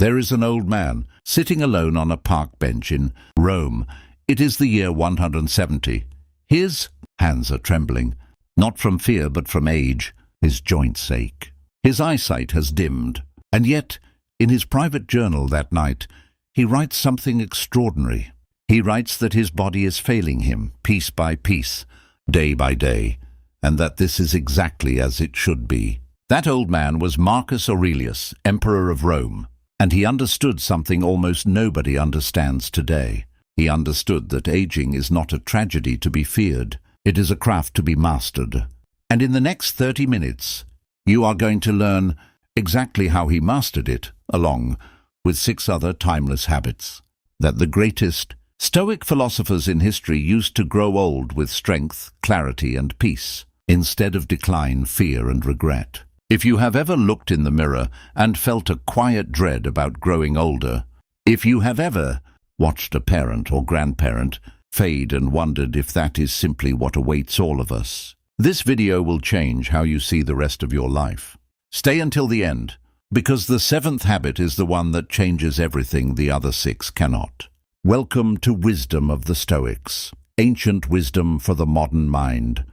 There is an old man sitting alone on a park bench in Rome. It is the year 170. His hands are trembling, not from fear but from age. His joints ache. His eyesight has dimmed. And yet, in his private journal that night, he writes something extraordinary. He writes that his body is failing him, piece by piece, day by day, and that this is exactly as it should be. That old man was Marcus Aurelius, Emperor of Rome, and he understood something almost nobody understands today. He understood that aging is not a tragedy to be feared. It is a craft to be mastered. And in the next 30 minutes, you are going to learn exactly how he mastered it, along with 6 other timeless habits that the greatest Stoic philosophers in history used to grow old with strength, clarity, and peace, instead of decline, fear, and regret. If you have ever looked in the mirror and felt a quiet dread about growing older, if you have ever watched a parent or grandparent fade and wondered if that is simply what awaits all of us, this video will change how you see the rest of your life. Stay until the end, because the 7th habit is the one that changes everything the other 6 cannot. Welcome to Wisdom of the Stoics, ancient wisdom for the modern mind.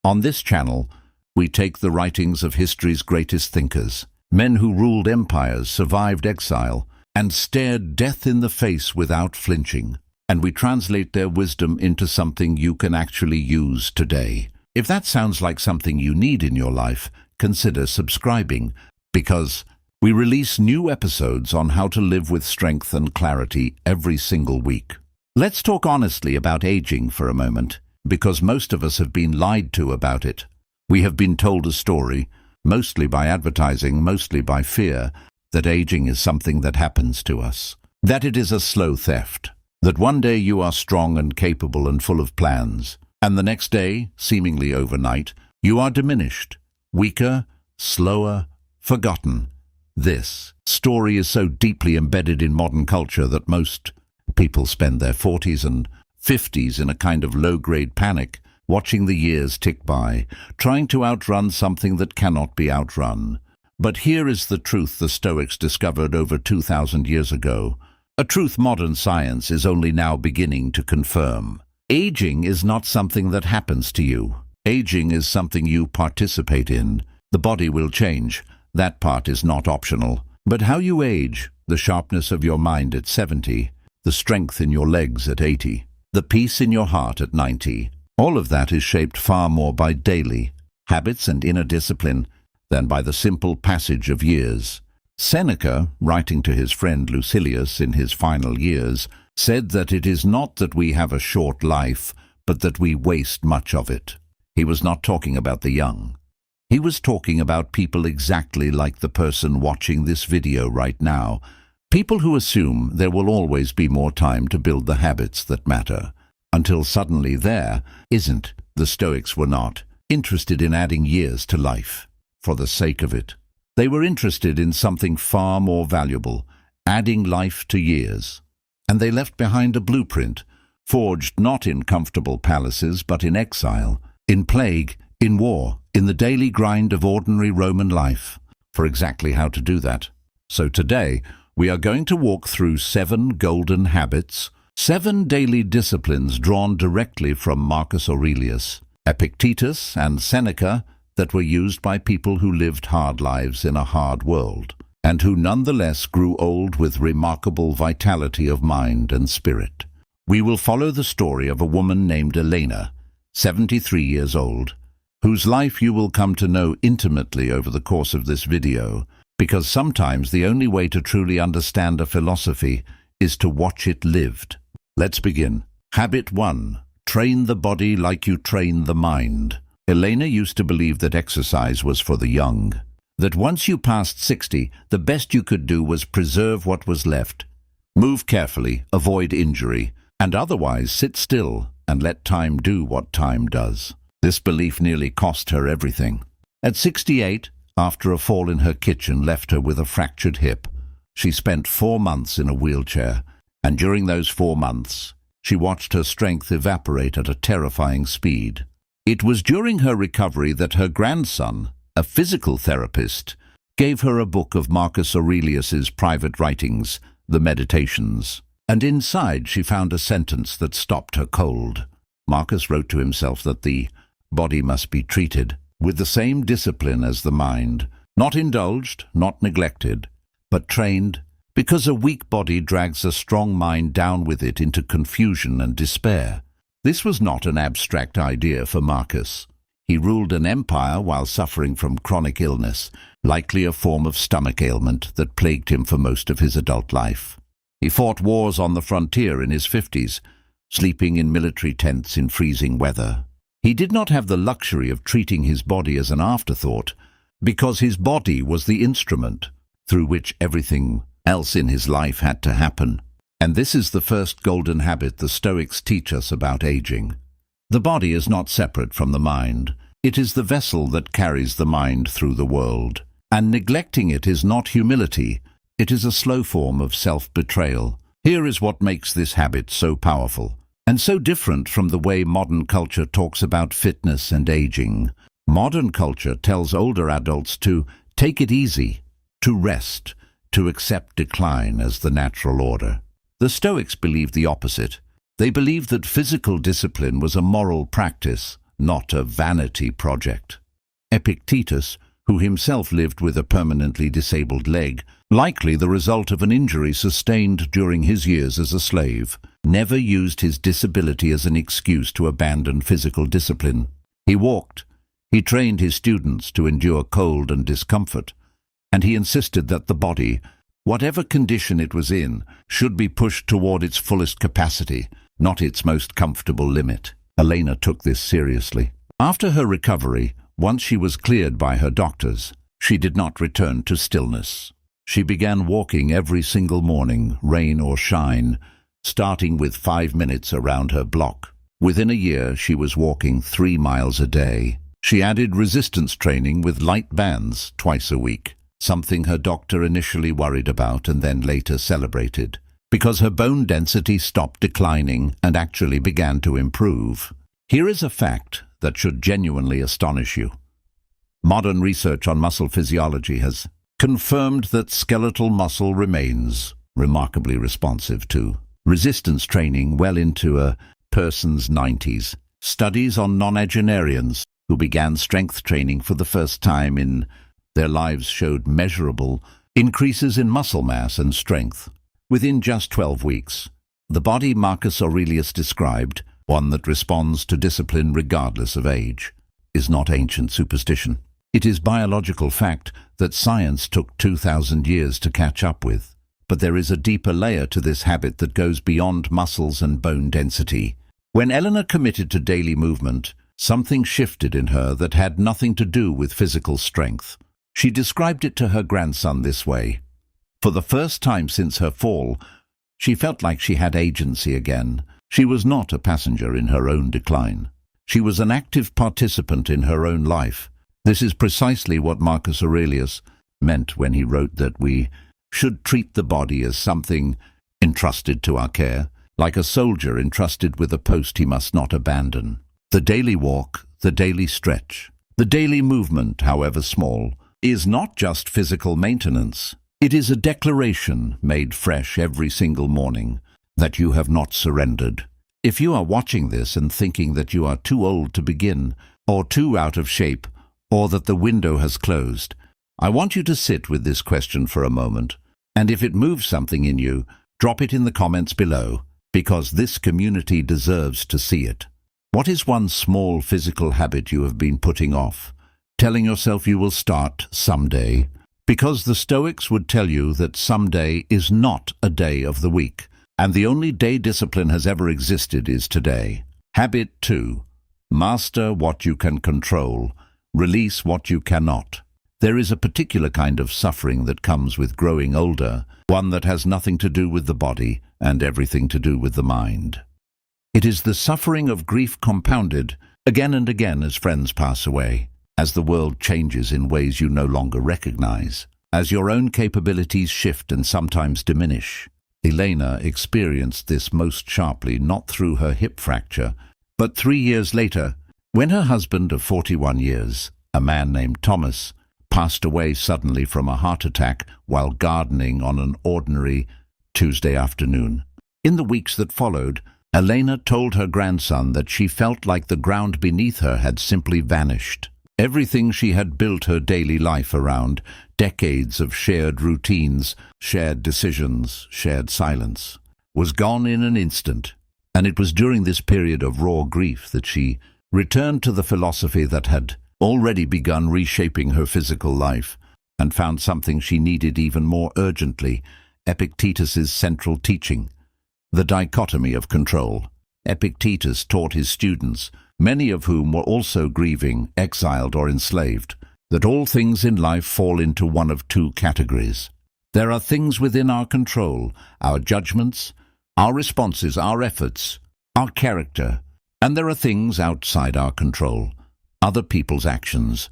On this channel, we take the writings of history's greatest thinkers, men who ruled empires, survived exile, and stared death in the face without flinching, and we translate their wisdom into something you can actually use today. If that sounds like something you need in your life, consider subscribing, because we release new episodes on how to live with strength and clarity every single week. Let's talk honestly about aging for a moment, because most of us have been lied to about it. We have been told a story, mostly by advertising, mostly by fear, that aging is something that happens to us, that it is a slow theft, that one day you are strong and capable and full of plans, and the next day, seemingly overnight, you are diminished, weaker, slower, forgotten. This story is so deeply embedded in modern culture that most people spend their 40s and 50s in a kind of low-grade panic, watching the years tick by, trying to outrun something that cannot be outrun. But here is the truth the Stoics discovered over 2,000 years ago, a truth modern science is only now beginning to confirm. Aging is not something that happens to you. Aging is something you participate in. The body will change. That part is not optional. But how you age, the sharpness of your mind at 70, the strength in your legs at 80, the peace in your heart at 90, all of that is shaped far more by daily habits and inner discipline than by the simple passage of years. Seneca, writing to his friend Lucilius in his final years, said that it is not that we have a short life, but that we waste much of it. He was not talking about the young. He was talking about people exactly like the person watching this video right now, people who assume there will always be more time to build the habits that matter, until suddenly there isn't. The Stoics were not interested in adding years to life for the sake of it. They were interested in something far more valuable, adding life to years. And they left behind a blueprint, forged not in comfortable palaces but in exile, in plague, in war, in the daily grind of ordinary Roman life, for exactly how to do that. So today, we are going to walk through 7 golden habits, 7 daily disciplines drawn directly from Marcus Aurelius, Epictetus, and Seneca that were used by people who lived hard lives in a hard world, and who nonetheless grew old with remarkable vitality of mind and spirit. We will follow the story of a woman named Elena, 73 years old, whose life you will come to know intimately over the course of this video, because sometimes the only way to truly understand a philosophy is to watch it lived. Let's begin. Habit 1. Train the body like you train the mind. Elena used to believe that exercise was for the young, that once you passed 60, the best you could do was preserve what was left, move carefully, avoid injury, and otherwise sit still and let time do what time does. This belief nearly cost her everything. At 68, after a fall in her kitchen left her with a fractured hip, she spent 4 months in a wheelchair, and during those 4 months, she watched her strength evaporate at a terrifying speed. It was during her recovery that her grandson, a physical therapist, gave her a book of Marcus Aurelius's private writings, the Meditations, and inside she found a sentence that stopped her cold. Marcus wrote to himself that the body must be treated with the same discipline as the mind, not indulged, not neglected, but trained, because a weak body drags a strong mind down with it into confusion and despair. This was not an abstract idea for Marcus. He ruled an empire while suffering from chronic illness, likely a form of stomach ailment that plagued him for most of his adult life. He fought wars on the frontier in his 50s, sleeping in military tents in freezing weather. He did not have the luxury of treating his body as an afterthought, because his body was the instrument through which everything else in his life had to happen. And this is the first golden habit the Stoics teach us about aging. The body is not separate from the mind. It is the vessel that carries the mind through the world. And neglecting it is not humility. It is a slow form of self-betrayal. Here is what makes this habit so powerful, and so different from the way modern culture talks about fitness and aging. Modern culture tells older adults to take it easy, to rest, to accept decline as the natural order. The Stoics believed the opposite. They believed that physical discipline was a moral practice, not a vanity project. Epictetus, who himself lived with a permanently disabled leg, likely the result of an injury sustained during his years as a slave, never used his disability as an excuse to abandon physical discipline. He walked. He trained his students to endure cold and discomfort, and he insisted that the body, whatever condition it was in, should be pushed toward its fullest capacity, not its most comfortable limit. Elena took this seriously. After her recovery, once she was cleared by her doctors, she did not return to stillness. She began walking every single morning, rain or shine, starting with 5 minutes around her block. Within a year, she was walking 3 miles a day. She added resistance training with light bands twice a week, something her doctor initially worried about and then later celebrated, because her bone density stopped declining and actually began to improve. Here is a fact that should genuinely astonish you. Modern research on muscle physiology has confirmed that skeletal muscle remains remarkably responsive to resistance training well into a person's 90s. Studies on nonagenarians who began strength training for the first time in their lives showed measurable increases in muscle mass and strength within just 12 weeks. The body Marcus Aurelius described, one that responds to discipline regardless of age, is not ancient superstition. It is biological fact that science took 2,000 years to catch up with. But there is a deeper layer to this habit that goes beyond muscles and bone density. When Eleanor committed to daily movement, something shifted in her that had nothing to do with physical strength. She described it to her grandson this way. For the first time since her fall, she felt like she had agency again. She was not a passenger in her own decline. She was an active participant in her own life. This is precisely what Marcus Aurelius meant when he wrote that we should treat the body as something entrusted to our care, like a soldier entrusted with a post he must not abandon. The daily walk, the daily stretch, the daily movement, however small, is not just physical maintenance. It is a declaration made fresh every single morning that you have not surrendered. If you are watching this and thinking that you are too old to begin, or too out of shape, or that the window has closed, I want you to sit with this question for a moment, and if it moves something in you, drop it in the comments below, because this community deserves to see it. What is one small physical habit you have been putting off, telling yourself you will start someday? Because the Stoics would tell you that someday is not a day of the week, and the only day discipline has ever existed is today. Habit 2. Master what you can control. Release what you cannot. There is a particular kind of suffering that comes with growing older, one that has nothing to do with the body and everything to do with the mind. It is the suffering of grief compounded again and again as friends pass away, as the world changes in ways you no longer recognize, as your own capabilities shift and sometimes diminish. Elena experienced this most sharply not through her hip fracture, but 3 years later, when her husband of 41 years, a man named Thomas, passed away suddenly from a heart attack while gardening on an ordinary Tuesday afternoon. In the weeks that followed, Elena told her grandson that she felt like the ground beneath her had simply vanished. Everything she had built her daily life around, decades of shared routines, shared decisions, shared silence, was gone in an instant. And it was during this period of raw grief that she returned to the philosophy that had already begun reshaping her physical life, and found something she needed even more urgently: Epictetus's central teaching, the dichotomy of control. Epictetus taught his students, many of whom were also grieving, exiled or enslaved, that all things in life fall into one of two categories. There are things within our control, our judgments, our responses, our efforts, our character, and there are things outside our control, other people's actions,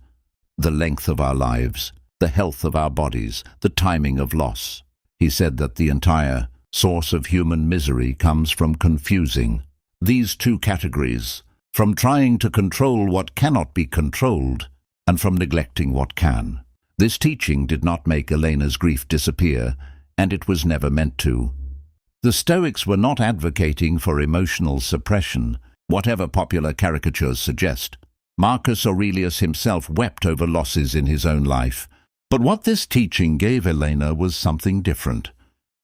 the length of our lives, the health of our bodies, the timing of loss. He said that the entire source of human misery comes from confusing these two categories, from trying to control what cannot be controlled, and from neglecting what can. This teaching did not make Elena's grief disappear, and it was never meant to. The Stoics were not advocating for emotional suppression, whatever popular caricatures suggest. Marcus Aurelius himself wept over losses in his own life. But what this teaching gave Elena was something different.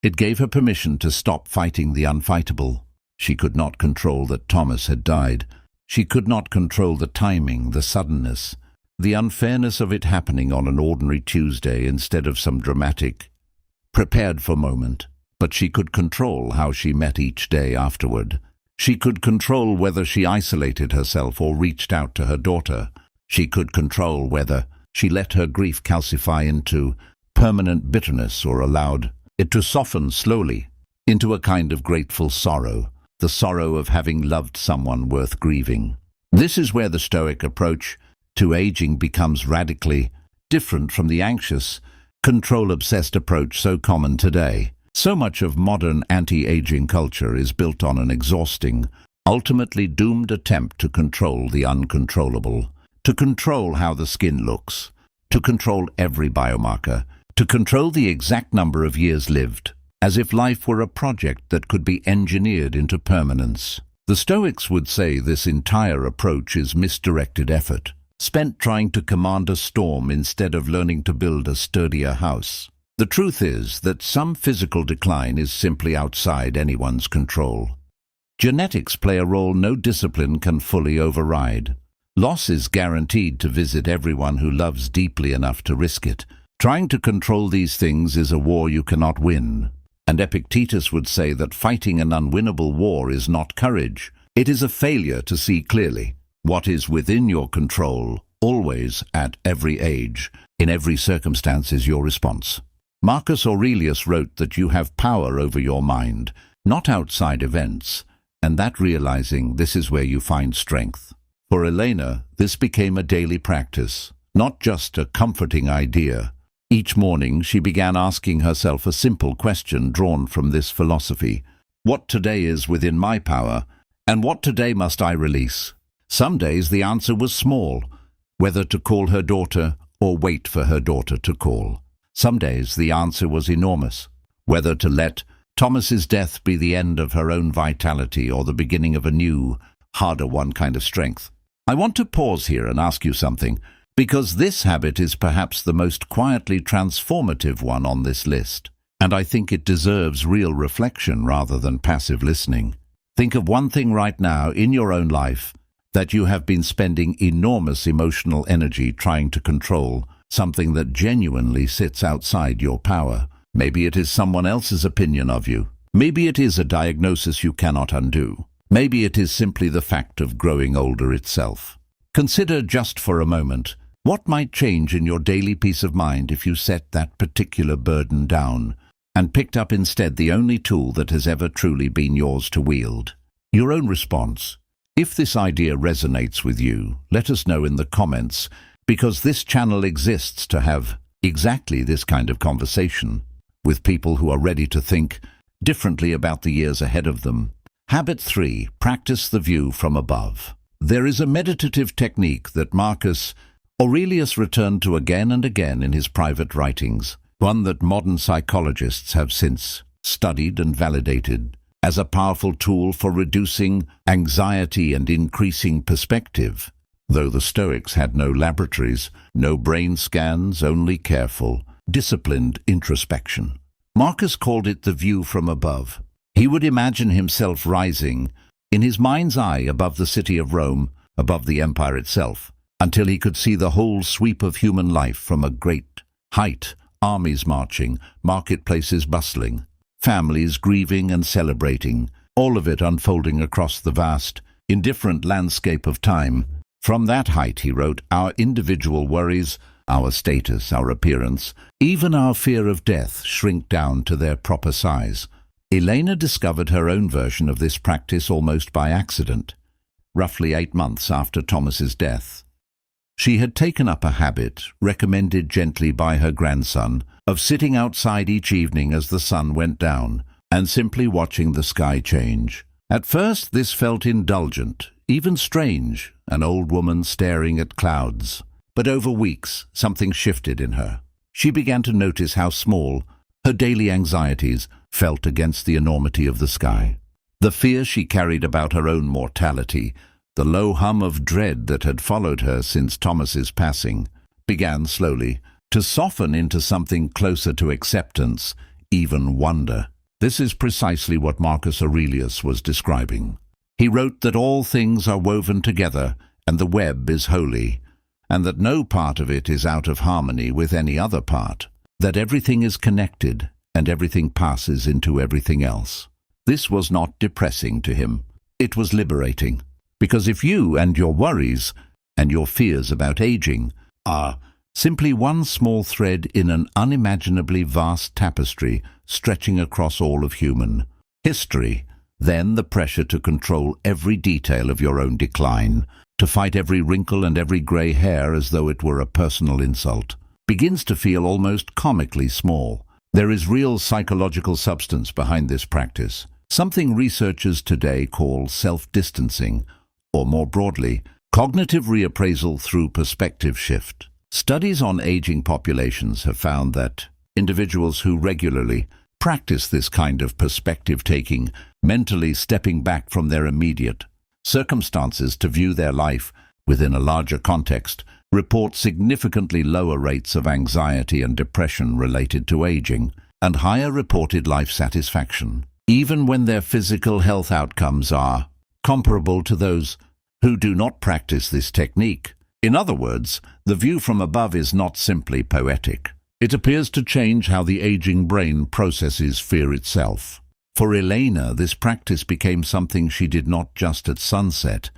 It gave her permission to stop fighting the unfightable. She could not control that Thomas had died. She could not control the timing, the suddenness, the unfairness of it happening on an ordinary Tuesday instead of some dramatic, prepared-for moment. But she could control how she met each day afterward. She could control whether she isolated herself or reached out to her daughter. She could control whether she let her grief calcify into permanent bitterness or allowed it to soften slowly into a kind of grateful sorrow, the sorrow of having loved someone worth grieving. This is where the Stoic approach to aging becomes radically different from the anxious, control-obsessed approach so common today. So much of modern anti-aging culture is built on an exhausting, ultimately doomed attempt to control the uncontrollable, to control how the skin looks, to control every biomarker, to control the exact number of years lived, as if life were a project that could be engineered into permanence. The Stoics would say this entire approach is misdirected effort, spent trying to command a storm instead of learning to build a sturdier house. The truth is that some physical decline is simply outside anyone's control. Genetics play a role no discipline can fully override. Loss is guaranteed to visit everyone who loves deeply enough to risk it. Trying to control these things is a war you cannot win. And Epictetus would say that fighting an unwinnable war is not courage. It is a failure to see clearly. What is within your control, always, at every age, in every circumstance, is your response. Marcus Aurelius wrote that you have power over your mind, not outside events, and that realizing this is where you find strength. For Elena, this became a daily practice, not just a comforting idea. Each morning she began asking herself a simple question drawn from this philosophy: what today is within my power, and what today must I release? Some days the answer was small, whether to call her daughter or wait for her daughter to call. Some days the answer was enormous, whether to let Thomas's death be the end of her own vitality or the beginning of a new, harder one kind of strength. I want to pause here and ask you something, because this habit is perhaps the most quietly transformative one on this list, and I think it deserves real reflection rather than passive listening. Think of one thing right now in your own life that you have been spending enormous emotional energy trying to control, something that genuinely sits outside your power. Maybe it is someone else's opinion of you. Maybe it is a diagnosis you cannot undo. Maybe it is simply the fact of growing older itself. Consider just for a moment what might change in your daily peace of mind if you set that particular burden down and picked up instead the only tool that has ever truly been yours to wield: your own response. If this idea resonates with you, let us know in the comments, because this channel exists to have exactly this kind of conversation with people who are ready to think differently about the years ahead of them. Habit 3. Practice the view from above. There is a meditative technique that Marcus Aurelius returned to again and again in his private writings, one that modern psychologists have since studied and validated as a powerful tool for reducing anxiety and increasing perspective. Though the Stoics had no laboratories, no brain scans, only careful, disciplined introspection. Marcus called it the view from above. He would imagine himself rising in his mind's eye above the city of Rome, above the empire itself, until he could see the whole sweep of human life from a great height, armies marching, marketplaces bustling, families grieving and celebrating, all of it unfolding across the vast, indifferent landscape of time. From that height, he wrote, our individual worries, our status, our appearance, even our fear of death shrink down to their proper size. Elena discovered her own version of this practice almost by accident, roughly 8 months after Thomas's death. She had taken up a habit, recommended gently by her grandson, of sitting outside each evening as the sun went down, and simply watching the sky change. At first this felt indulgent, even strange, an old woman staring at clouds. But over weeks, something shifted in her. She began to notice how small her daily anxieties felt against the enormity of the sky. The fear she carried about her own mortality, the low hum of dread that had followed her since Thomas's passing, began slowly to soften into something closer to acceptance, even wonder. This is precisely what Marcus Aurelius was describing. He wrote that all things are woven together, and the web is holy, and that no part of it is out of harmony with any other part, that everything is connected, and everything passes into everything else. This was not depressing to him. It was liberating, because if you and your worries and your fears about aging are simply one small thread in an unimaginably vast tapestry stretching across all of human history, then the pressure to control every detail of your own decline, to fight every wrinkle and every grey hair as though it were a personal insult, begins to feel almost comically small. There is real psychological substance behind this practice, something researchers today call self-distancing, or more broadly, cognitive reappraisal through perspective shift. Studies on aging populations have found that individuals who regularly practice this kind of perspective-taking, mentally stepping back from their immediate circumstances to view their life within a larger context, report significantly lower rates of anxiety and depression related to aging, and higher reported life satisfaction, even when their physical health outcomes are comparable to those who do not practice this technique. In other words, the view from above is not simply poetic. It appears to change how the aging brain processes fear itself. For Elena, this practice became something she did not just at sunset,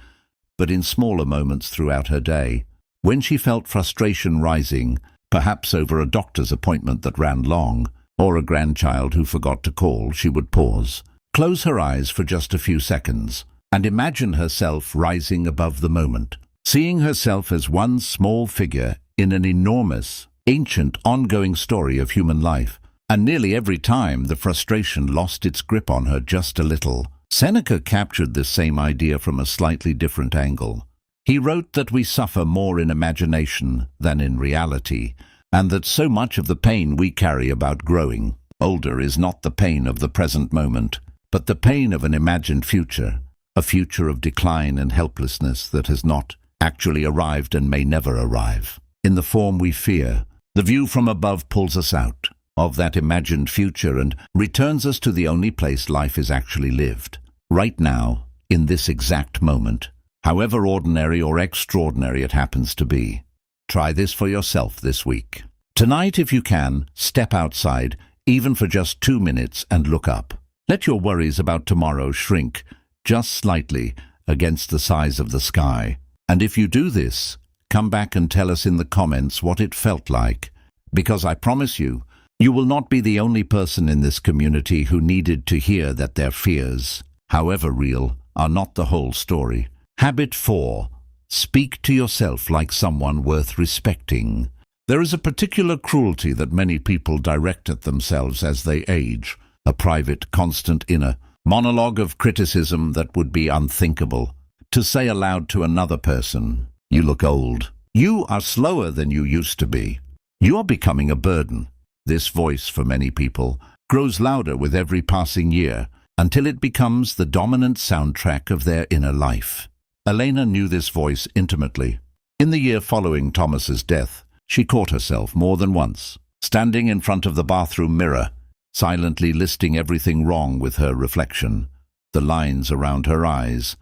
but in smaller moments throughout her day. When she felt frustration rising, perhaps over a doctor's appointment that ran long, or a grandchild who forgot to call, she would pause, close her eyes for just a few seconds, and imagine herself rising above the moment, seeing herself as one small figure in an enormous, ancient, ongoing story of human life. And nearly every time the frustration lost its grip on her just a little. Seneca captured this same idea from a slightly different angle. He wrote that we suffer more in imagination than in reality, and that so much of the pain we carry about growing older is not the pain of the present moment, but the pain of an imagined future, a future of decline and helplessness that has not actually arrived and may never arrive. In the form we fear, the view from above pulls us out of that imagined future and returns us to the only place life is actually lived, right now, in this exact moment, however ordinary or extraordinary it happens to be. Try this for yourself this week. Tonight, if you can, step outside, even for just 2 minutes, and look up. Let your worries about tomorrow shrink just slightly against the size of the sky. And if you do this, come back and tell us in the comments what it felt like, because I promise you, you will not be the only person in this community who needed to hear that their fears, however real, are not the whole story. Habit 4. Speak to yourself like someone worth respecting. There is a particular cruelty that many people direct at themselves as they age, a private, constant inner monologue of criticism that would be unthinkable to say aloud to another person. You look old. You are slower than you used to be. You are becoming a burden. This voice, for many people, grows louder with every passing year until it becomes the dominant soundtrack of their inner life. Elena knew this voice intimately. In the year following Thomas's death, she caught herself more than once, standing in front of the bathroom mirror, silently listing everything wrong with her reflection, the lines around her eyes,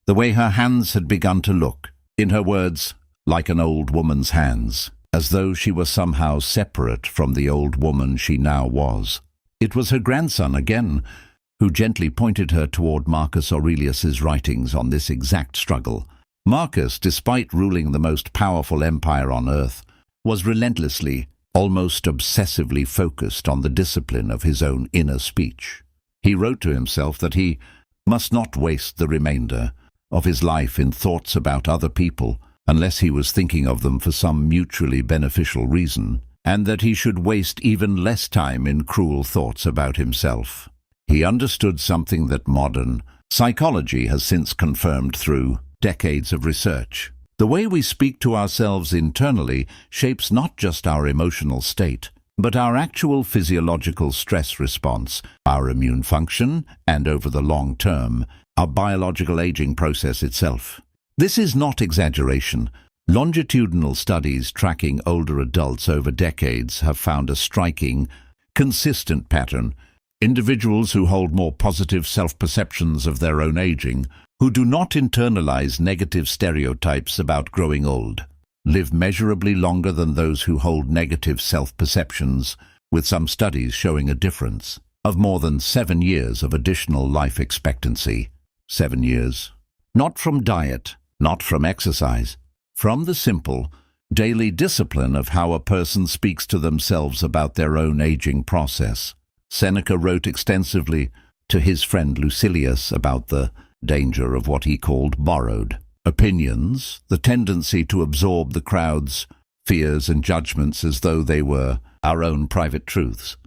the way her hands had begun to look, in her words, like an old woman's hands, as though she were somehow separate from the old woman she now was. It was her grandson again who gently pointed her toward Marcus Aurelius's writings on this exact struggle. Marcus, despite ruling the most powerful empire on earth, was relentlessly, almost obsessively focused on the discipline of his own inner speech. He wrote to himself that he must not waste the remainder of his life in thoughts about other people unless he was thinking of them for some mutually beneficial reason, and that he should waste even less time in cruel thoughts about himself. He understood something that modern psychology has since confirmed through decades of research. The way we speak to ourselves internally shapes not just our emotional state, but our actual physiological stress response, our immune function, and over the long term, our biological aging process itself. This is not exaggeration. Longitudinal studies tracking older adults over decades have found a striking, consistent pattern. Individuals who hold more positive self-perceptions of their own aging, who do not internalize negative stereotypes about growing old, live measurably longer than those who hold negative self-perceptions, with some studies showing a difference of more than 7 years of additional life expectancy. 7 years. Not from diet, not from exercise, from the simple, daily discipline of how a person speaks to themselves about their own aging process. Seneca wrote extensively to his friend Lucilius about the danger of what he called borrowed opinions, the tendency to absorb the crowd's fears and judgments as though they were our own private truths.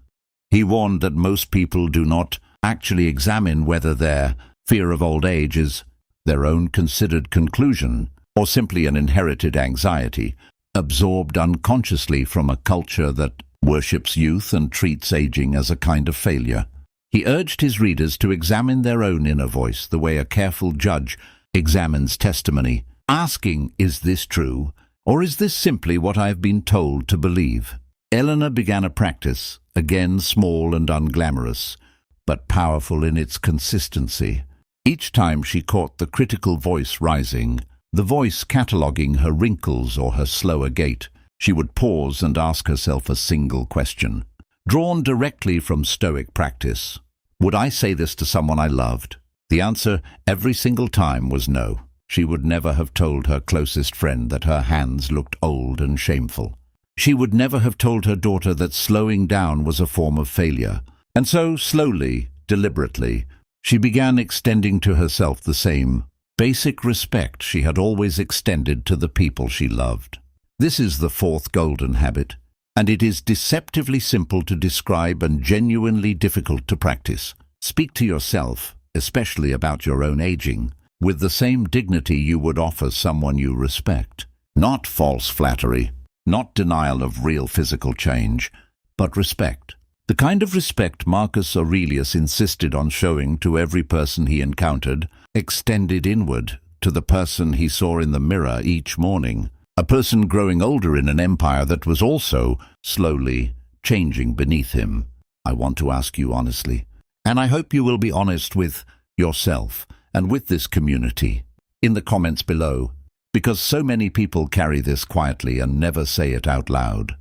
He warned that most people do not actually examine whether their fear of old age is their own considered conclusion or simply an inherited anxiety, absorbed unconsciously from a culture that worships youth and treats aging as a kind of failure. He urged his readers to examine their own inner voice the way a careful judge examines testimony, asking, is this true, or is this simply what I have been told to believe? Eleanor began a practice, again small and unglamorous, but powerful in its consistency. Each time she caught the critical voice rising, the voice cataloguing her wrinkles or her slower gait, she would pause and ask herself a single question, drawn directly from Stoic practice. Would I say this to someone I loved? The answer every single time was no. She would never have told her closest friend that her hands looked old and shameful. She would never have told her daughter that slowing down was a form of failure. And so, slowly, deliberately, she began extending to herself the same basic respect she had always extended to the people she loved. This is the fourth golden habit, and it is deceptively simple to describe and genuinely difficult to practice. Speak to yourself, especially about your own aging, with the same dignity you would offer someone you respect. Not false flattery, not denial of real physical change, but respect. The kind of respect Marcus Aurelius insisted on showing to every person he encountered, extended inward to the person he saw in the mirror each morning. A person growing older in an empire that was also slowly changing beneath him. I want to ask you honestly, and I hope you will be honest with yourself and with this community, in the comments below, because so many people carry this quietly and never say it out loud.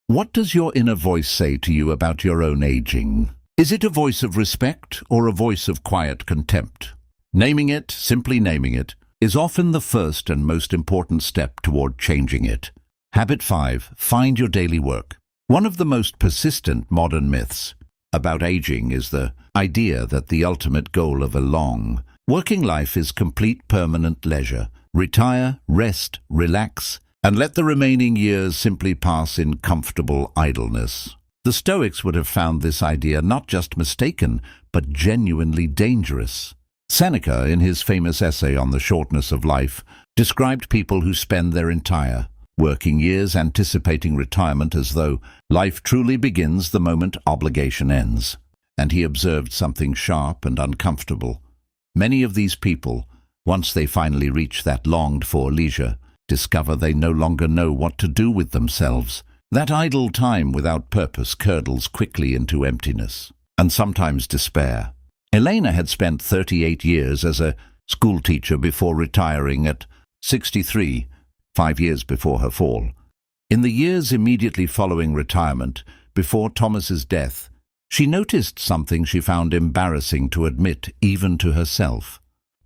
What does your inner voice say to you about your own aging? Is it a voice of respect or a voice of quiet contempt? Naming it, simply naming it, is often the first and most important step toward changing it. Habit 5. Find your daily work. One of the most persistent modern myths about aging is the idea that the ultimate goal of a long, working life is complete permanent leisure. Retire, rest, relax, and let the remaining years simply pass in comfortable idleness. The Stoics would have found this idea not just mistaken, but genuinely dangerous. Seneca, in his famous essay on the shortness of life, described people who spend their entire working years anticipating retirement as though life truly begins the moment obligation ends. And he observed something sharp and uncomfortable. Many of these people, once they finally reach that longed-for leisure, discover they no longer know what to do with themselves. That idle time without purpose curdles quickly into emptiness, and sometimes despair. Elena had spent 38 years as a schoolteacher before retiring at 63, 5 years before her fall. In the years immediately following retirement, before Thomas's death, she noticed something she found embarrassing to admit even to herself.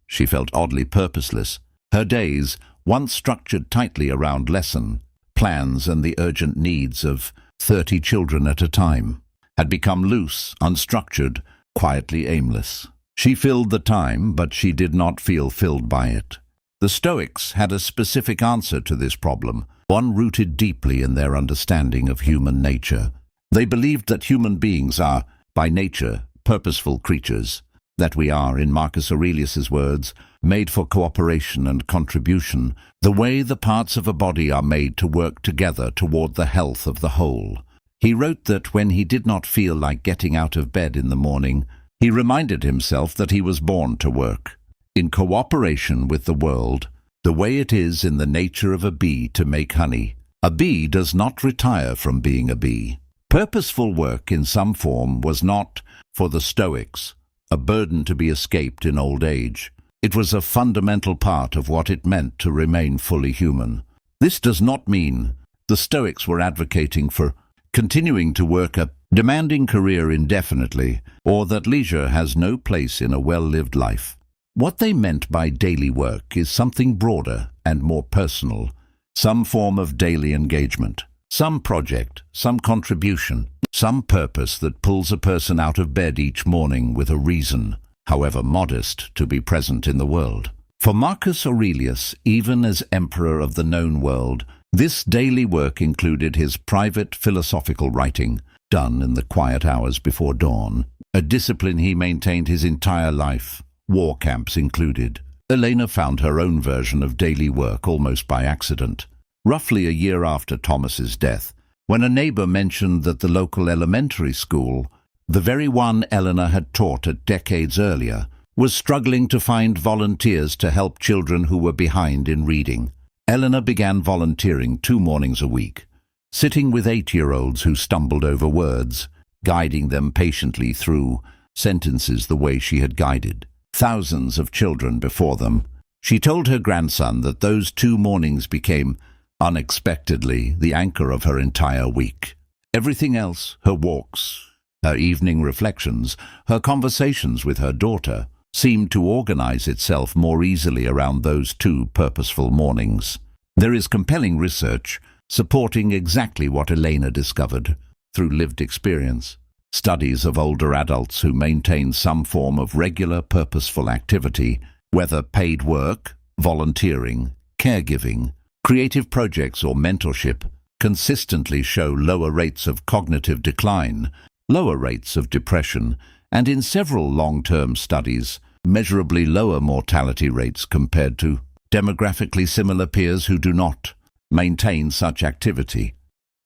She felt oddly purposeless. Her days, once structured tightly around lesson, plans and the urgent needs of 30 children at a time, had become loose, unstructured, quietly aimless. She filled the time, but she did not feel filled by it. The Stoics had a specific answer to this problem, one rooted deeply in their understanding of human nature. They believed that human beings are, by nature, purposeful creatures, that we are, in Marcus Aurelius's words, made for cooperation and contribution, the way the parts of a body are made to work together toward the health of the whole. He wrote that when he did not feel like getting out of bed in the morning, he reminded himself that he was born to work, in cooperation with the world, the way it is in the nature of a bee to make honey. A bee does not retire from being a bee. Purposeful work in some form was not, for the Stoics, a burden to be escaped in old age. It was a fundamental part of what it meant to remain fully human. This does not mean the Stoics were advocating for continuing to work a demanding career indefinitely, or that leisure has no place in a well-lived life. What they meant by daily work is something broader and more personal, some form of daily engagement, some project, some contribution, some purpose that pulls a person out of bed each morning with a reason, however modest, to be present in the world. For Marcus Aurelius, even as emperor of the known world, this daily work included his private philosophical writing, done in the quiet hours before dawn, a discipline he maintained his entire life, war camps included. Elena found her own version of daily work almost by accident. Roughly a year after Thomas's death, when a neighbor mentioned that the local elementary school, the very one Eleanor had taught at decades earlier, was struggling to find volunteers to help children who were behind in reading. Eleanor began volunteering 2 mornings a week, sitting with 8-year-olds who stumbled over words, guiding them patiently through sentences the way she had guided thousands of children before them. She told her grandson that those 2 mornings became, unexpectedly, the anchor of her entire week. Everything else, her walks, her evening reflections, her conversations with her daughter, seemed to organize itself more easily around those 2 purposeful mornings. There is compelling research supporting exactly what Elena discovered through lived experience. Studies of older adults who maintain some form of regular purposeful activity, whether paid work, volunteering, caregiving, creative projects or mentorship, consistently show lower rates of cognitive decline, lower rates of depression, and in several long-term studies, measurably lower mortality rates compared to demographically similar peers who do not maintain such activity.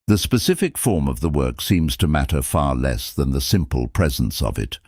The specific form of the work seems to matter far less than the simple presence of it,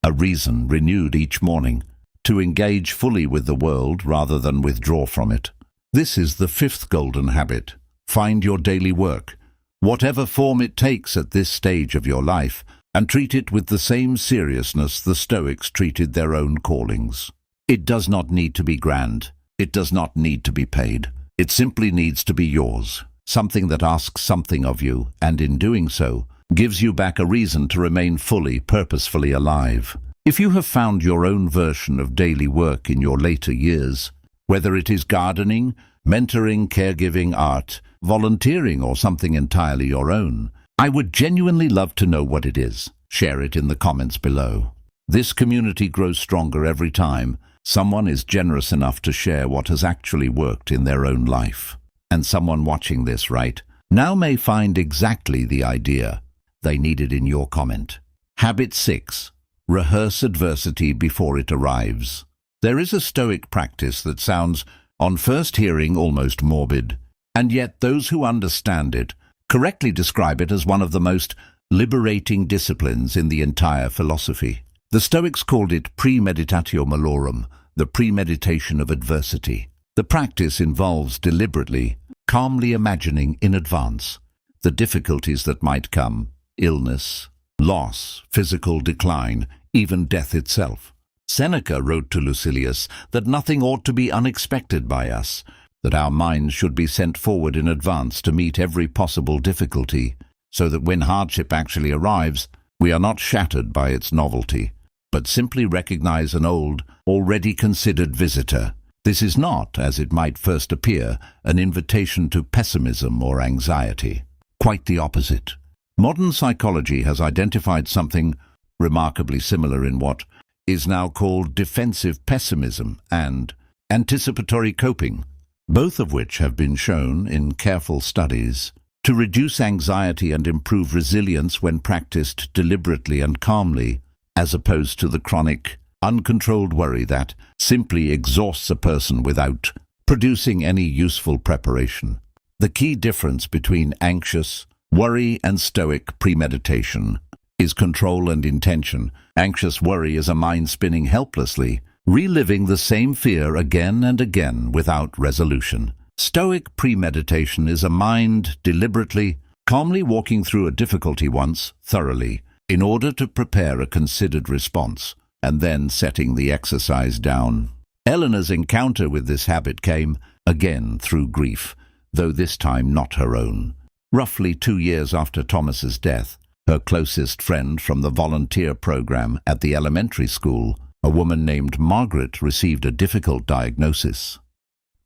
a reason renewed each morning to engage fully with the world rather than withdraw from it. This is the 5th golden habit. Find your daily work, whatever form it takes at this stage of your life, and treat it with the same seriousness the Stoics treated their own callings. It does not need to be grand. It does not need to be paid. It simply needs to be yours, something that asks something of you, and in doing so, gives you back a reason to remain fully, purposefully alive. If you have found your own version of daily work in your later years, whether it is gardening, mentoring, caregiving, art, volunteering, or something entirely your own, I would genuinely love to know what it is. Share it in the comments below. This community grows stronger every time someone is generous enough to share what has actually worked in their own life. And someone watching this right now may find exactly the idea they needed in your comment. Habit 6. Rehearse adversity before it arrives. There is a Stoic practice that sounds, on first hearing, almost morbid. and yet those who understand it correctly describe it as one of the most liberating disciplines in the entire philosophy. The Stoics called it premeditatio malorum, the premeditation of adversity. The practice involves deliberately, calmly imagining in advance the difficulties that might come: illness, loss, physical decline, even death itself. Seneca wrote to Lucilius that nothing ought to be unexpected by us, that our minds should be sent forward in advance to meet every possible difficulty, so that when hardship actually arrives, we are not shattered by its novelty, but simply recognize an old, already considered visitor. This is not, as it might first appear, an invitation to pessimism or anxiety. Quite the opposite. Modern psychology has identified something remarkably similar in what is now called defensive pessimism and anticipatory coping, both of which have been shown in careful studies to reduce anxiety and improve resilience when practiced deliberately and calmly, as opposed to the chronic, uncontrolled worry that simply exhausts a person without producing any useful preparation. The key difference between anxious, worry and stoic premeditation is control and intention. Anxious worry is a mind spinning helplessly, reliving the same fear again and again without resolution. Stoic premeditation is a mind deliberately, calmly walking through a difficulty once, thoroughly, in order to prepare a considered response, and then setting the exercise down. Eleanor's encounter with this habit came, again, through grief, though this time not her own. Roughly 2 years after Thomas's death, her closest friend from the volunteer program at the elementary school, a woman named Margaret, received a difficult diagnosis.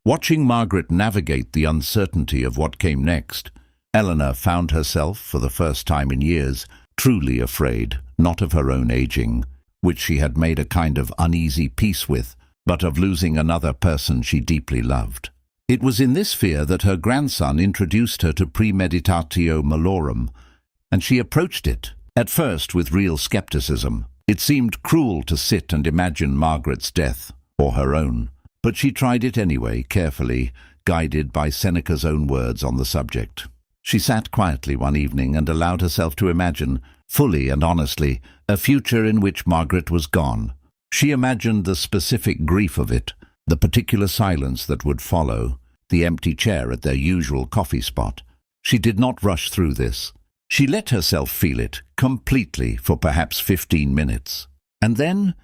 Watching Margaret navigate the uncertainty of what came next, Eleanor found herself, for the first time in years, truly afraid, not of her own aging, which she had made a kind of uneasy peace with, but of losing another person she deeply loved. It was in this fear that her grandson introduced her to premeditatio malorum, and she approached it, at first with real skepticism. It seemed cruel to sit and imagine Margaret's death, or her own, but she tried it anyway, carefully, guided by Seneca's own words on the subject. She sat quietly one evening and allowed herself to imagine, fully and honestly, a future in which Margaret was gone. She imagined the specific grief of it, the particular silence that would follow, the empty chair at their usual coffee spot. She did not rush through this. She let herself feel it, completely, for perhaps 15 minutes. And then,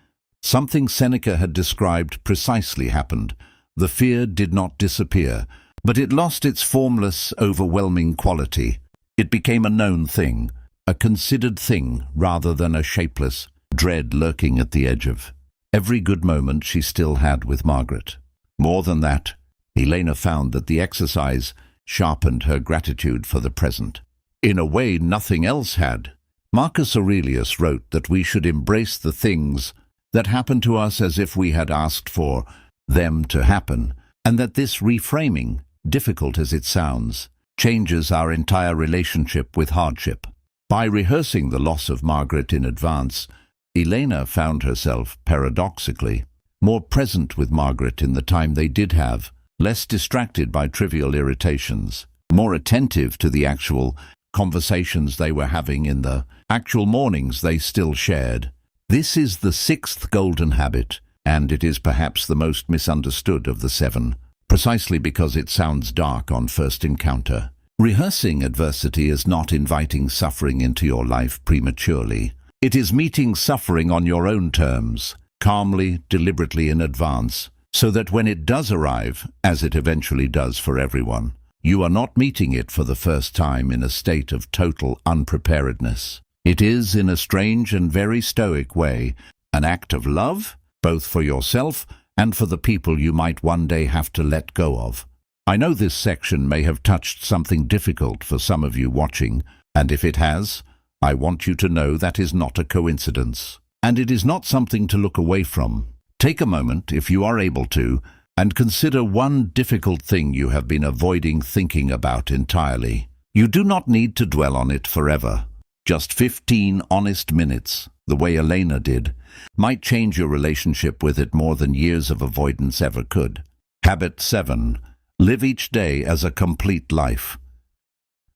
something Seneca had described precisely happened. The fear did not disappear, but it lost its formless, overwhelming quality. It became a known thing, a considered thing rather than a shapeless dread lurking at the edge of every good moment she still had with Margaret. More than that, Elena found that the exercise sharpened her gratitude for the present, in a way nothing else had. Marcus Aurelius wrote that we should embrace the things that happen to us as if we had asked for them to happen, and that this reframing, difficult as it sounds, changes our entire relationship with hardship. By rehearsing the loss of Margaret in advance, Elena found herself, paradoxically, more present with Margaret in the time they did have, less distracted by trivial irritations, more attentive to the actual conversations they were having in the actual mornings they still shared. This is the 6th golden habit, and it is perhaps the most misunderstood of the 7, precisely because it sounds dark on first encounter. Rehearsing adversity is not inviting suffering into your life prematurely. It is meeting suffering on your own terms, calmly, deliberately in advance, so that when it does arrive, as it eventually does for everyone, you are not meeting it for the first time in a state of total unpreparedness. It is, in a strange and very stoic way, an act of love, both for yourself and for the people you might one day have to let go of. I know this section may have touched something difficult for some of you watching, and if it has, I want you to know that is not a coincidence. And it is not something to look away from. Take a moment, if you are able to, and consider one difficult thing you have been avoiding thinking about entirely. You do not need to dwell on it forever. Just 15 honest minutes, the way Elena did, might change your relationship with it more than years of avoidance ever could. Habit 7. Live each day as a complete life.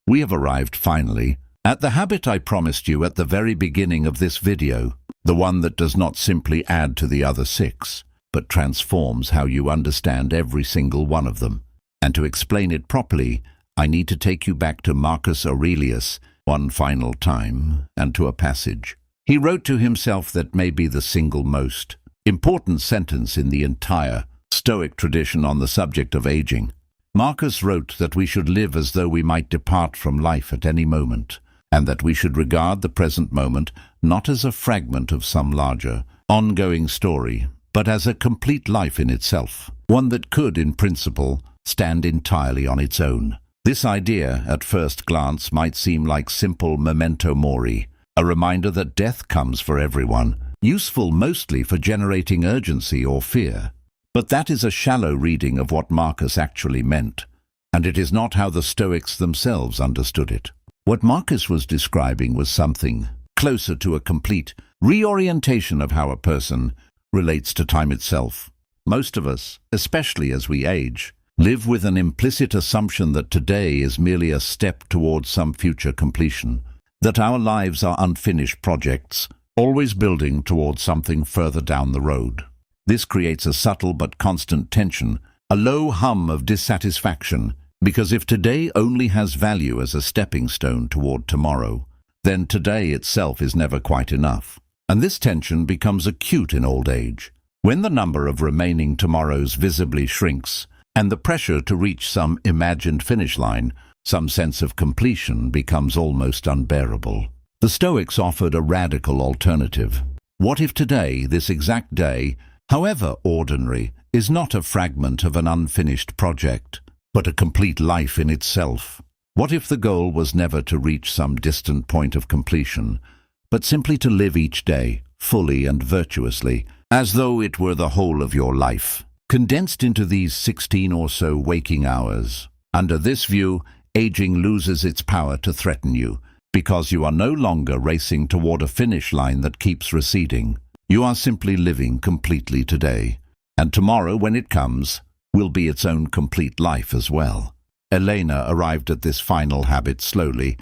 We have arrived finally at the habit I promised you at the very beginning of this video, the one that does not simply add to the other 6, but transforms how you understand every single one of them. And to explain it properly, I need to take you back to Marcus Aurelius one final time and to a passage. He wrote to himself that may be the single most important sentence in the entire Stoic tradition on the subject of aging. Marcus wrote that we should live as though we might depart from life at any moment, and that we should regard the present moment not as a fragment of some larger, ongoing story, but as a complete life in itself, one that could, in principle, stand entirely on its own. This idea, at first glance, might seem like simple memento mori, a reminder that death comes for everyone, useful mostly for generating urgency or fear. But that is a shallow reading of what Marcus actually meant, and it is not how the Stoics themselves understood it. What Marcus was describing was something closer to a complete reorientation of how a person relates to time itself. Most of us, especially as we age, live with an implicit assumption that today is merely a step towards some future completion, that our lives are unfinished projects, always building towards something further down the road. This creates a subtle but constant tension, a low hum of dissatisfaction, because if today only has value as a stepping stone toward tomorrow, then today itself is never quite enough. And this tension becomes acute in old age, when the number of remaining tomorrows visibly shrinks, and the pressure to reach some imagined finish line, some sense of completion, becomes almost unbearable. The Stoics offered a radical alternative. What if today, this exact day, however ordinary, is not a fragment of an unfinished project, but a complete life in itself? What if the goal was never to reach some distant point of completion, but simply to live each day, fully and virtuously, as though it were the whole of your life, condensed into these 16 or so waking hours? Under this view, aging loses its power to threaten you, because you are no longer racing toward a finish line that keeps receding. You are simply living completely today, and tomorrow, when it comes, will be its own complete life as well. Elena arrived at this final habit slowly,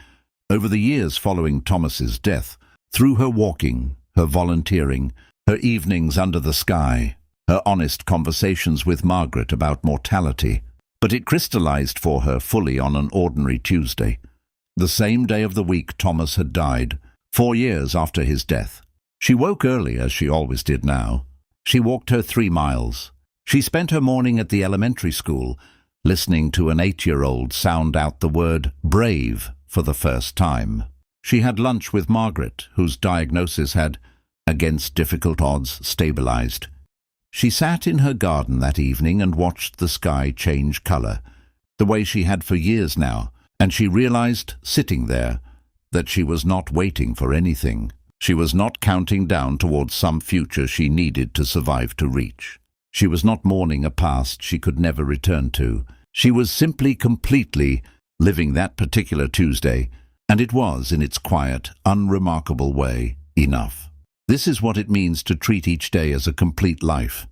over the years following Thomas's death, through her walking, her volunteering, her evenings under the sky, her honest conversations with Margaret about mortality. But it crystallized for her fully on an ordinary Tuesday, the same day of the week Thomas had died, 4 years after his death. She woke early, as she always did now. She walked her 3 miles. She spent her morning at the elementary school, listening to an 8-year-old sound out the word brave for the first time. She had lunch with Margaret, whose diagnosis had, against difficult odds, stabilized. She sat in her garden that evening and watched the sky change color, the way she had for years now, and she realized, sitting there, that she was not waiting for anything. She was not counting down towards some future she needed to survive to reach. She was not mourning a past she could never return to. She was simply completely living that particular Tuesday, and it was, in its quiet, unremarkable way, enough. This is what it means to treat each day as a complete life,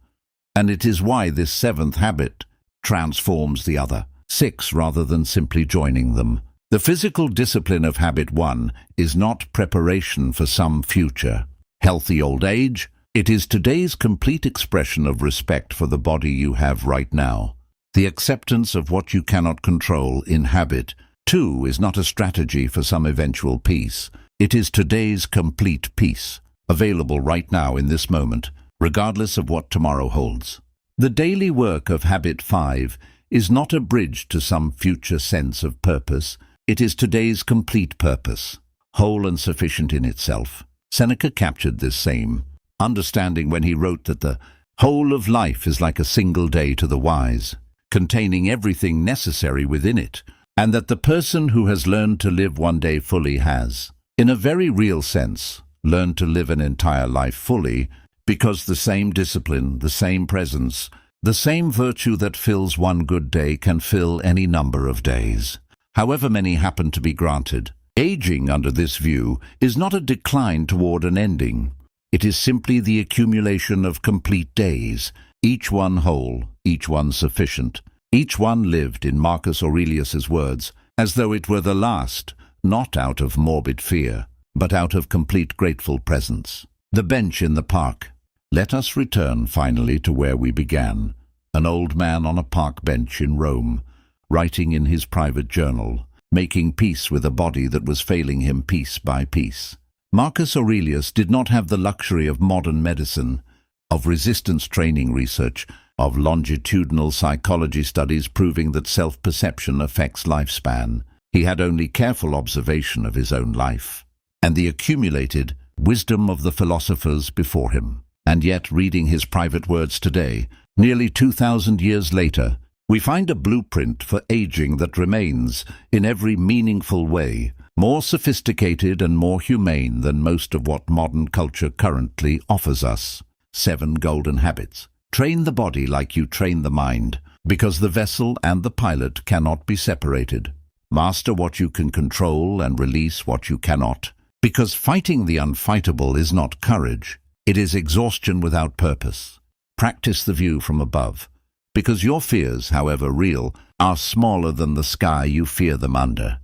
and it is why this 7th habit transforms the other 6 rather than simply joining them. The physical discipline of habit 1 is not preparation for some future healthy old age. It is today's complete expression of respect for the body you have right now. The acceptance of what you cannot control in habit 2 is not a strategy for some eventual peace. It is today's complete peace, available right now in this moment, regardless of what tomorrow holds. The daily work of habit 5 is not a bridge to some future sense of purpose. It is today's complete purpose, whole and sufficient in itself. Seneca captured this same understanding when he wrote that the whole of life is like a single day to the wise, containing everything necessary within it, and that the person who has learned to live one day fully has, in a very real sense, learned to live an entire life fully, because the same discipline, the same presence, the same virtue that fills one good day can fill any number of days, however many happen to be granted. Aging, under this view, is not a decline toward an ending. It is simply the accumulation of complete days, each one whole, each one sufficient, Each one lived, in Marcus Aurelius's words, as though it were the last, not out of morbid fear, but out of complete grateful presence. The bench in the park. Let us return finally to where we began. An old man on a park bench in Rome, writing in his private journal, making peace with a body that was failing him piece by piece. Marcus Aurelius did not have the luxury of modern medicine, of resistance training research, of longitudinal psychology studies proving that self-perception affects lifespan. He had only careful observation of his own life, and the accumulated wisdom of the philosophers before him. And yet, reading his private words today, nearly 2,000 years later, we find a blueprint for aging that remains, in every meaningful way, more sophisticated and more humane than most of what modern culture currently offers us. 7 golden habits. Train the body like you train the mind, because the vessel and the pilot cannot be separated. Master what you can control and release what you cannot, because fighting the unfightable is not courage, it is exhaustion without purpose. Practice the view from above, because your fears, however real, are smaller than the sky you fear them under.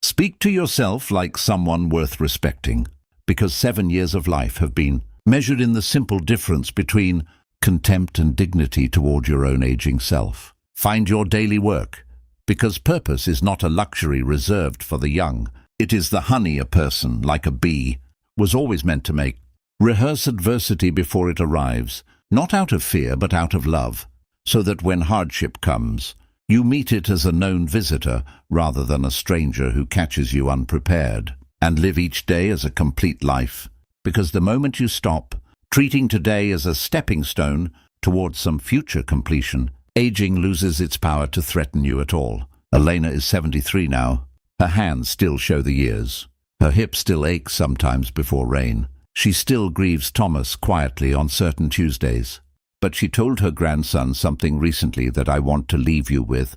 Speak to yourself like someone worth respecting, because 7 years of life have been measured in the simple difference between contempt and dignity toward your own aging self. Find your daily work, because purpose is not a luxury reserved for the young. It is the honey a person, like a bee, was always meant to make. Rehearse adversity before it arrives, not out of fear but out of love, so that when hardship comes, you meet it as a known visitor rather than a stranger who catches you unprepared. And live each day as a complete life, because the moment you stop, treating today as a stepping stone towards some future completion, aging loses its power to threaten you at all. Elena is 73 now. Her hands still show the years. Her hips still ache sometimes before rain. She still grieves Thomas quietly on certain Tuesdays. But she told her grandson something recently that I want to leave you with,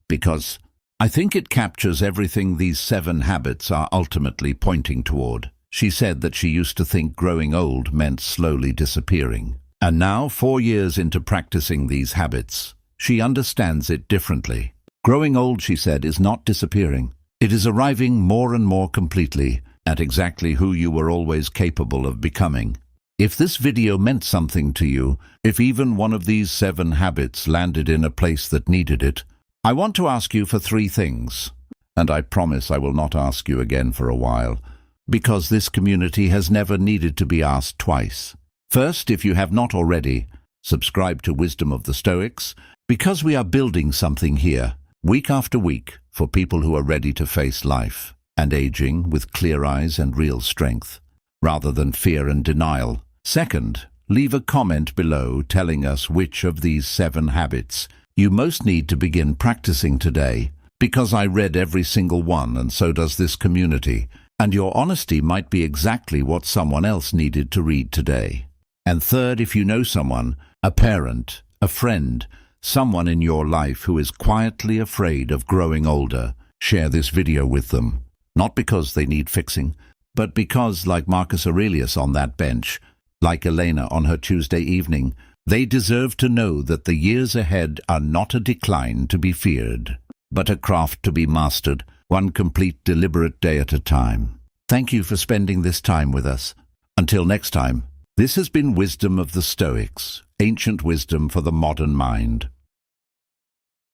because I think it captures everything these 7 habits are ultimately pointing toward. She said that she used to think growing old meant slowly disappearing. And now, 4 years into practicing these habits, she understands it differently. Growing old, she said, is not disappearing. It is arriving more and more completely at exactly who you were always capable of becoming. If this video meant something to you, if even one of these 7 habits landed in a place that needed it, I want to ask you for 3 things. And I promise I will not ask you again for a while, because this community has never needed to be asked twice. First, if you have not already, subscribe to Wisdom of the Stoics, because we are building something here, week after week, for people who are ready to face life and aging with clear eyes and real strength, rather than fear and denial. Second, leave a comment below telling us which of these 7 habits you most need to begin practicing today, because I read every single one, and so does this community, and your honesty might be exactly what someone else needed to read today. And third, if you know someone, a parent, a friend, someone in your life who is quietly afraid of growing older, share this video with them. Not because they need fixing, but because, like Marcus Aurelius on that bench, like Elena on her Tuesday evening, they deserve to know that the years ahead are not a decline to be feared, but a craft to be mastered, one complete deliberate day at a time. Thank you for spending this time with us. Until next time, this has been Wisdom of the Stoics, ancient wisdom for the modern mind.